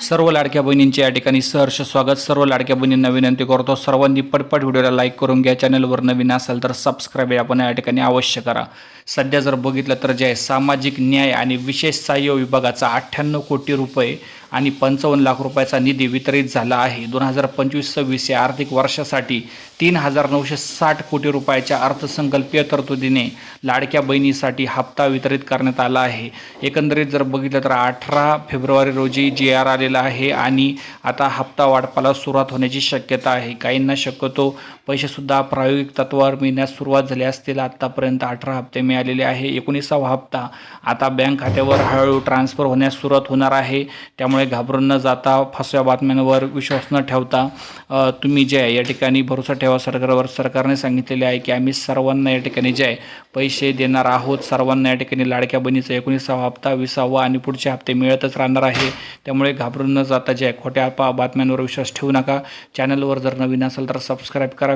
सर्व लाडक्या बहिणींचे या ठिकाणी सहर्ष स्वागत। सर्व लाडक्या बहिणींना विनंती करतो, सर्वांनी पटपट व्हिडिओला लाईक करून घ्या। चॅनलवर नवीन असाल तर सबस्क्राईब आपण या ठिकाणी अवश्य करा। सध्या जर बघितलं तर जे सामाजिक न्याय आणि विशेष सहाय्य विभागाचा 98 कोटी रुपये आणि 55 लाख रुपयाचा निधी वितरित झाला आहे। 2025-26 या आर्थिक वर्षासाठी 3960 कोटी रुपयाच्या अर्थसंकल्पीय तरतुदीने लाडक्या बहिणीसाठी हप्ता वितरित करण्यात आला आहे। एकंदरीत जर बघितलं तर 18 फेब्रुवारी रोजी GR आलेला आहे आणि आता हप्ता वाटपाला सुरुवात होण्याची शक्यता आहे। काहींना शक्यतो पैसेसुद्धा प्रायोगिक तत्त्वावर मिळण्यास सुरुवात झाली असतील। आतापर्यंत 18 हप्ते मिळालेले आहे। 19वा हप्ता आता बँक खात्यावर हळूहळू ट्रान्सफर होण्यास सुरुवात होणार आहे। त्यामुळे घाबरून न जाता, फसव्या बातम्यांवर विश्वास न ठेवता तुम्ही जे आहे या ठिकाणी भरोसा ठेवा सरकारवर। सरकारने सांगितलेले आहे की आम्ही सर्वांना या ठिकाणी जे आहे पैसे देणार आहोत। सर्वांना या ठिकाणी लाडक्या बहिणीचा 19वा हप्ता, 20वा आणि पुढचे हप्ते मिळतच राहणार आहे। त्यामुळे घाबरून न जाता जे आहे खोट्या बातम्यांवर विश्वास ठेवू नका। चॅनलवर जर नवीन असेल तर सबस्क्राईब करा।